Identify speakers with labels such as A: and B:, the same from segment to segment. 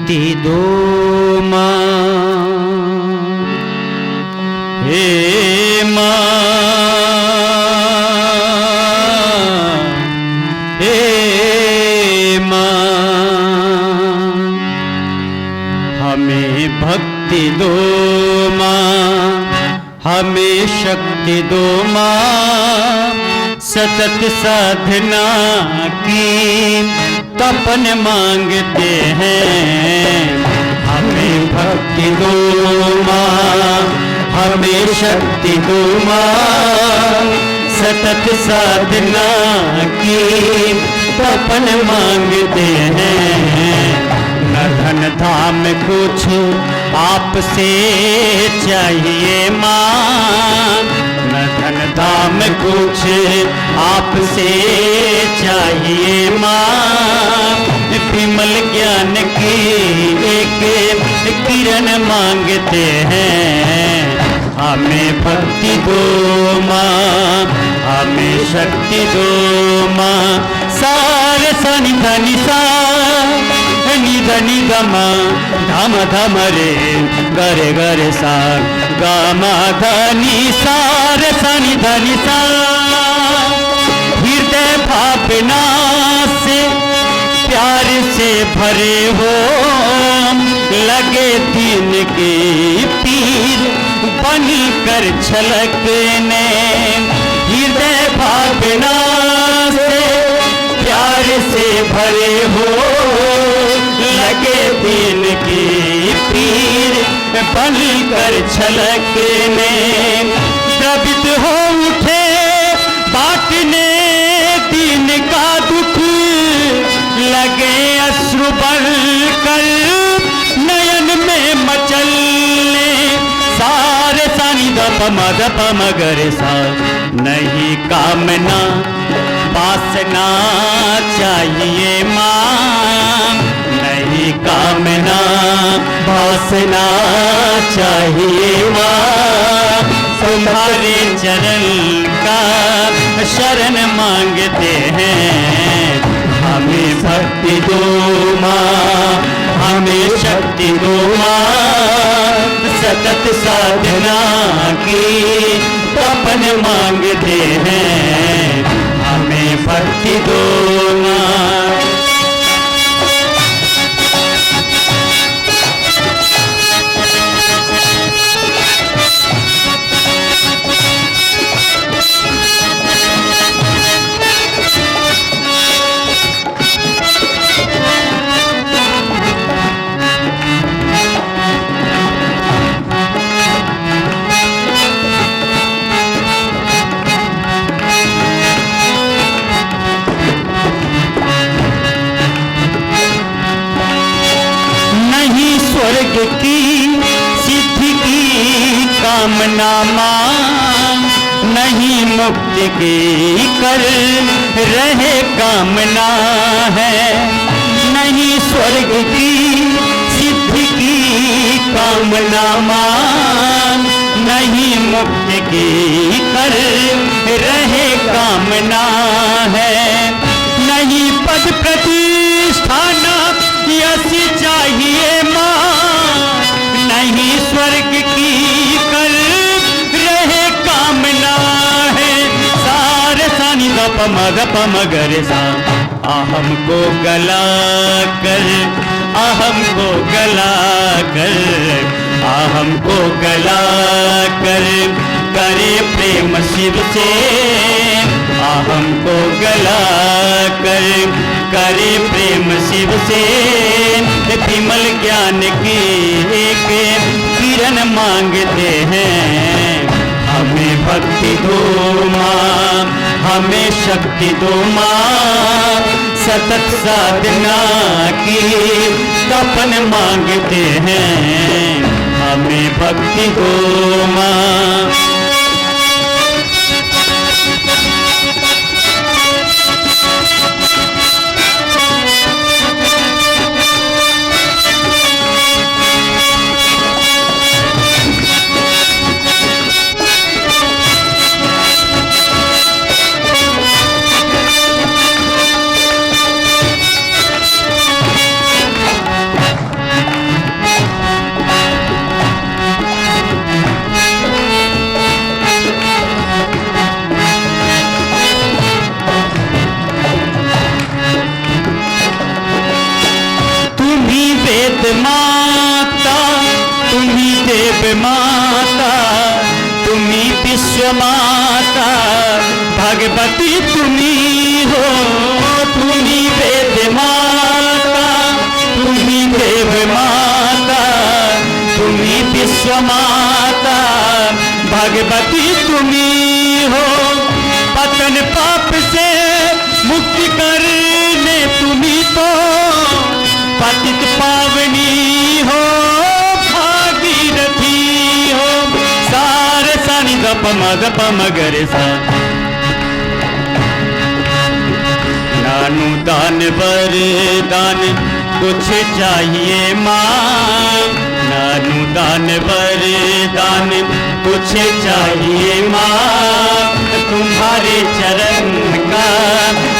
A: शक्ति दो माँ, हे माँ, हे माँ, हमें भक्ति दो माँ, हमें शक्ति दो माँ, सतत साधना की तपन मांगते हैं। हमें भक्ति दो माँ, हमें शक्ति दो माँ, सतत साधना की तपन मांगते हैं। न धन धाम कुछ आपसे चाहिए माँ, न धन धाम कुछ आपसे चाहिए माँ, विमल ज्ञान की एक किरण मांगते हैं। हमें भक्ति दो माँ, हमें शक्ति दो माँ, सारे सनि धनि सा निधनि गमा धम धम रे गरे गरे सा गमा धनि सारे सनि धनि सा। हृदय भावना से प्यार से भरे हो, लगे दिन की पीर बनी कर छलकने। हृदय भावना से प्यार से भरे हो, लगे दिन की पीर बनी कर छलकने। द्रवित हो उठे बांटने दिन का दुख, लगे अश्रु बढ़कर नयन में मचलने। सारे सानी दप मदप मगर सा नहीं कामना वासना चाहिए माँ, नहीं कामना वासना चाहिए माँ। तुम्हारे चरण का शरण मांगते हैं। हमें भक्ति दो माँ, हमें शक्ति दो माँ, सतत साधना की तपन मांगते हैं। हमें भक्ति दो माँ। स्वर्ग की सिद्धि की कामना माँ, नहीं मुक्ति की कर रहे कामना है। नहीं स्वर्ग की सिद्धि की कामना माँ, नहीं मुक्ति की कर रहे कामना है। नहीं पद प्रतिष्ठान यश चाहिए माँ, नहीं स्वर्ग की कर रहे कामना है। सारे सानी दप मदप मगर सा अहम को गला कर, अहम को गला कर, अहम को गला कर करे प्रेम शिव से। अहम को गला कर करे प्रेम शिव से। विमल ज्ञान की एक किरण मांगते हैं। हमें भक्ति दो माँ, हमें शक्ति दो माँ, सतत साधना की तपन मांगते हैं। हमें भक्ति दो माँ। माता, तुम्ही देव माता, तुम्ही विश्व माता, भगवती तुम्ही हो, तुम्ही वेद माता, तुम्ही देव माता, तुम्ही विश्व माता, भगवती तुम्ही हो। पतन पाप से मुक्ति करने तुम्ही तो पतित पावनी हो, भागीरथी हो। सारे सानी दप मदप मगरे सा नानु दान वरदान कुछ चाहिए माँ, नानु दान वरदान कुछ चाहिए माँ, तुम्हारे चरण का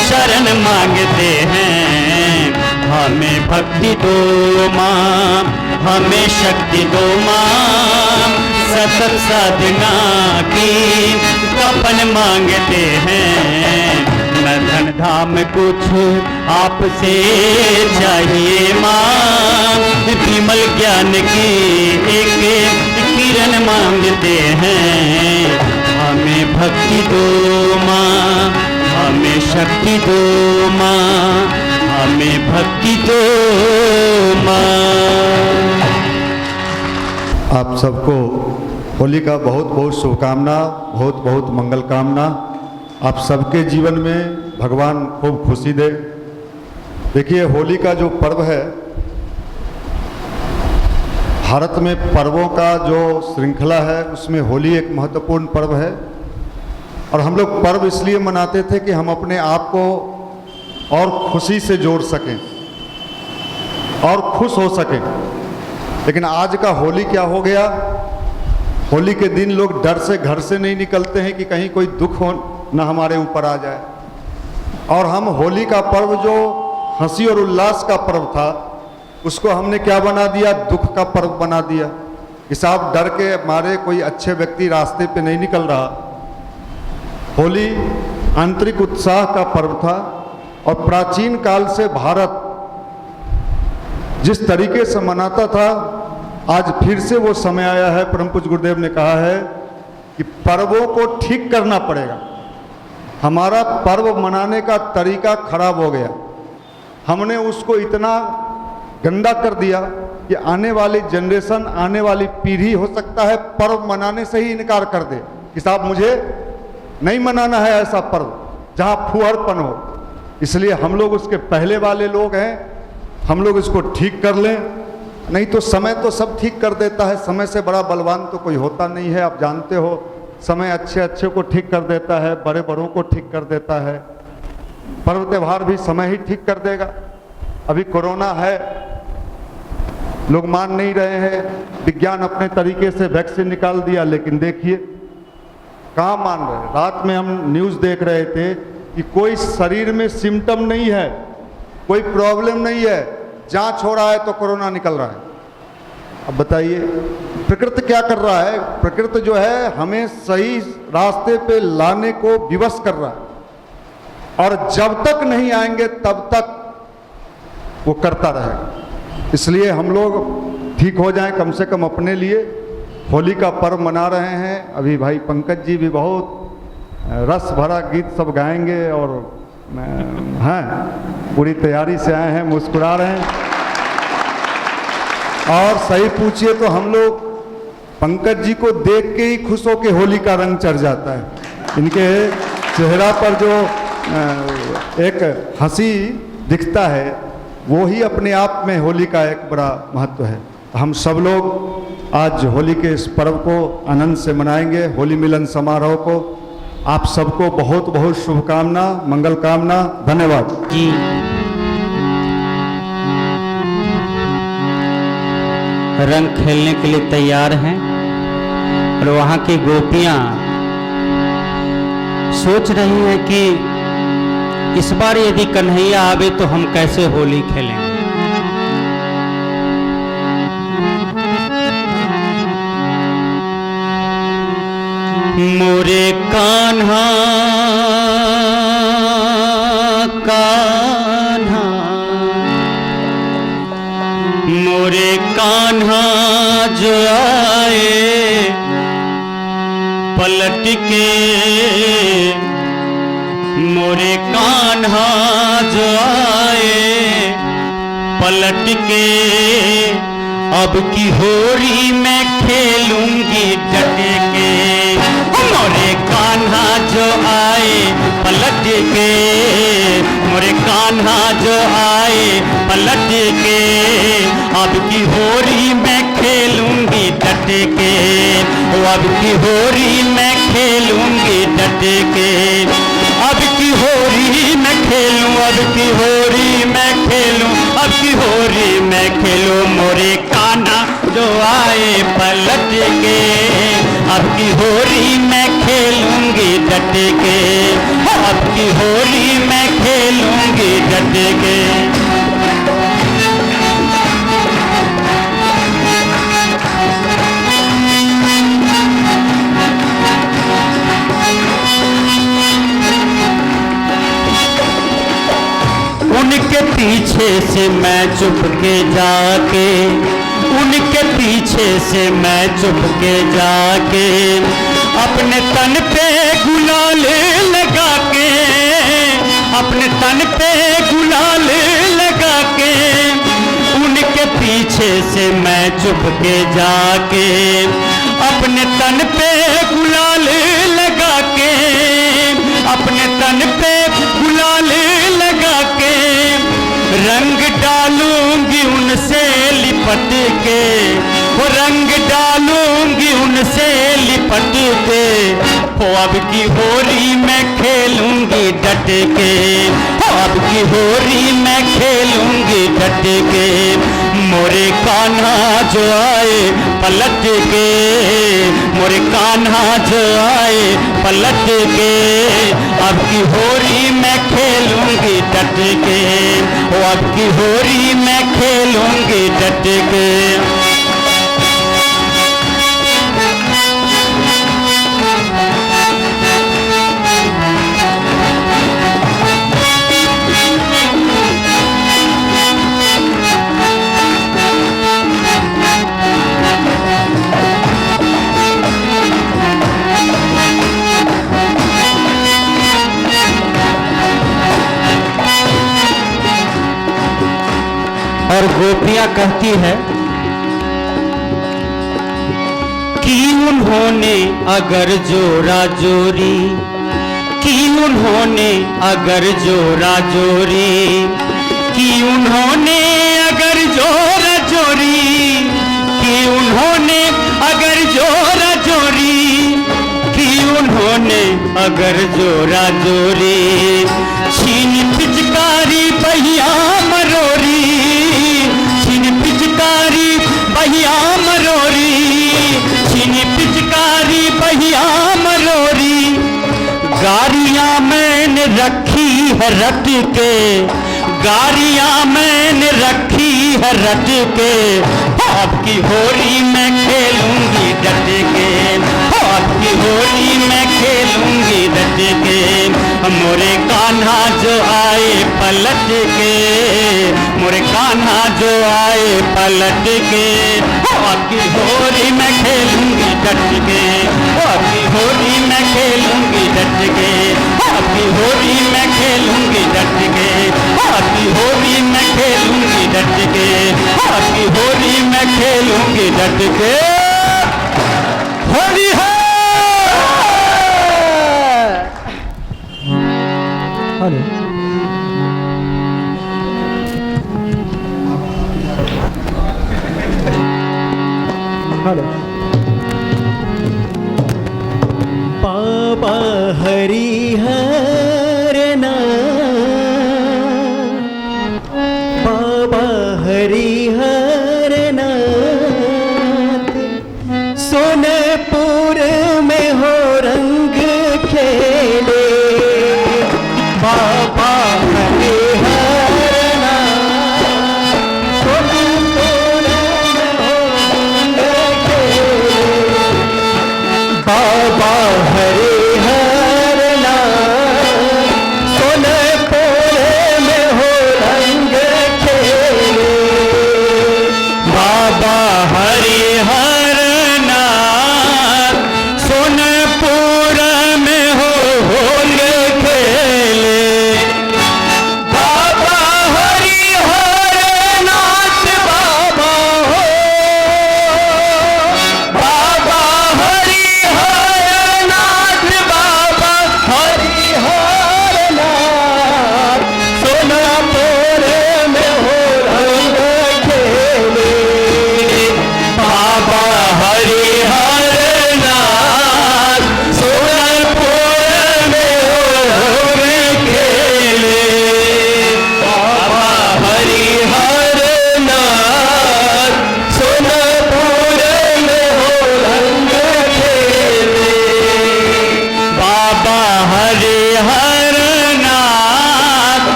A: शरण मांगते हैं। हमें भक्ति दो माँ, हमें शक्ति दो माँ, सतत साधना की तपन मांगते हैं। न धन धाम कुछ आपसे चाहिए माँ, विमल ज्ञान की एक किरण मांगते हैं। हमें भक्ति दो माँ, हमें शक्ति दो माँ, हमें भक्ति दो माँ।
B: आप सबको होली का बहुत बहुत शुभकामना, बहुत बहुत मंगल कामना। आप सबके जीवन में भगवान खूब खुशी दे। देखिए, होली का जो पर्व है, भारत में पर्वों का जो श्रृंखला है उसमें होली एक महत्वपूर्ण पर्व है। और हम लोग पर्व इसलिए मनाते थे कि हम अपने आप को और खुशी से जोड़ सकें और खुश हो सकें। लेकिन आज का होली क्या हो गया, होली के दिन लोग डर से घर से नहीं निकलते हैं कि कहीं कोई दुख हो न हमारे ऊपर आ जाए। और हम होली का पर्व जो हंसी और उल्लास का पर्व था, उसको हमने क्या बना दिया, दुख का पर्व बना दिया। कि साहब डर के मारे कोई अच्छे व्यक्ति रास्ते पे नहीं निकल रहा। होली आंतरिक उत्साह का पर्व था। और प्राचीन काल से भारत जिस तरीके से मनाता था, आज फिर से वो समय आया है। परम पूज्य गुरुदेव ने कहा है कि पर्वों को ठीक करना पड़ेगा। हमारा पर्व मनाने का तरीका खराब हो गया। हमने उसको इतना गंदा कर दिया कि आने वाली जनरेशन, आने वाली पीढ़ी हो सकता है पर्व मनाने से ही इनकार कर दे कि साहब मुझे नहीं मनाना है ऐसा पर्व जहाँ फुहरपन हो। इसलिए हम लोग उसके पहले वाले लोग हैं, हम लोग इसको ठीक कर लें। नहीं तो समय तो सब ठीक कर देता है, समय से बड़ा बलवान तो कोई होता नहीं है। आप जानते हो, समय अच्छे अच्छे को ठीक कर देता है, बड़े बड़ों को ठीक कर देता है। पर्व त्यौहार भी समय ही ठीक कर देगा। अभी कोरोना है, लोग मान नहीं रहे हैं। विज्ञान अपने तरीके से वैक्सीन निकाल दिया, लेकिन देखिए कहाँ मान रहे हैं। रात में हम न्यूज़ देख रहे थे कि कोई शरीर में सिम्टम नहीं है, कोई प्रॉब्लम नहीं है, जांच हो रहा है तो कोरोना निकल रहा है। अब बताइए प्रकृति क्या कर रहा है। प्रकृति जो है हमें सही रास्ते पे लाने को विवश कर रहा है, और जब तक नहीं आएंगे तब तक वो करता रहेगा। इसलिए हम लोग ठीक हो जाएं, कम से कम अपने लिए। होली का पर्व मना रहे हैं। अभी भाई पंकज जी भी बहुत रस भरा गीत सब गाएंगे और हैं पूरी तैयारी से आए हैं, मुस्कुरा रहे हैं। और सही पूछिए तो हम लोग पंकज जी को देख के ही खुश होके होली का रंग चढ़ जाता है। इनके चेहरा पर जो एक हंसी दिखता है, वो ही अपने आप में होली का एक बड़ा महत्व है। हम सब लोग आज होली के इस पर्व को आनंद से मनाएंगे, होली मिलन समारोह को। आप सबको बहुत बहुत शुभकामना, मंगल कामना, धन्यवाद
A: जी। रंग खेलने के लिए तैयार हैं और वहाँ की गोपियाँ सोच रही हैं कि इस बार यदि कन्हैया आवे तो हम कैसे होली खेलेंगे। मोरे कान्हा कान्हा, मोरे जो आए पलट के, मोरे कान्हा जो आए पलट के, अब की होरी मैं खेलूंगी डट के। मोरे कान्हा जो आए पलट के, मोरे कान्हा जो आए पलट के, अब की होरी मैं खेलूंगी डट के, अब की होरी मैं खेलूंगी डट के, अब की होरी मैं खेलूं, अब की होरी मैं खेलूं, अब की होरी मैं खेलूं, मोरे कान्हा जो आए पलट के, अब की होरी मैं खेलूंगी डट के, अब की होरी मैं खेलूंगी डट के। उनके पीछे से मैं चुप के जाके, उनके पीछे से मैं चुप के जाके, अपने तन पे गुलाल लगा के, अपने तन पे गुलाल लगा के, उनके पीछे से मैं चुप के जाके, अपने तन पे गुलाल लगा के, अपने तन पे गुलाल लगा के, रंग डालूंगी उनसे लिपट के, वो रंग डालूंगी उनसे लिपट के, वो अब की होरी मैं खेलूंगी डट के, वो अब की होरी मैं खेलूंगी डट के, मोरे कान्हा जो आए पलट के, मोरे कान्हा जो आए पलट के, अब की होरी मैं खेलूंगी डट के, वो अब की होरी मैं खेलूंगी डट के। और गोपियां कहती है कि उन्होंने अगर जोरा जोरी, कि उन्होंने अगर जोरा जोरी, कि उन्होंने अगर जोरा जोरी, कि उन्होंने अगर जोरा जोरी, कि उन्होंने अगर जोरा जोरी, छीन पिचकारी बहिया मरोरी, छीन पिचकारी बहिया मरोरी, छीन पिचकारी बहिया मरोरी, गारियां मैंने रखी है रट के, गारियां मैंने रखी है रट के, आपकी होरी मैं खेलूंगी डट के, आपकी होरी मैं खेलूंगी डट के, मोरे कान्हा जो आए पलट के, मोरे कान्हा जो आए पलट के, आपकी होरी मैं खेलूंगी डट के, आपकी होरी मैं खेलूंगी डट के, आपकी होरी मैं खेलूंगी डट के, आपकी होरी मैं खेलूंगी डट के, आपकी होरी मैं खेलूंगी डट के। होली है। हेलो हेलो
C: बाबा हरि हर नाम, बाबा हरि हर नाथ, सोनपुर में हो रंग खेले, बाबा हरि हर नाम, सोनपुर में हो रंग खेले, बाबा हरि हर नाम, सोनपुर में हो रंग खेले,
A: बाबा हरि हर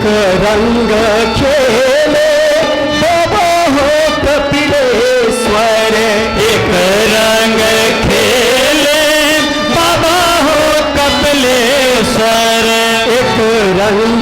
C: एक रंग खेले बाबा हो कपिलेश्वर,
A: एक रंग खेले बाबा हो कपिलेश्वर,
C: एक रंग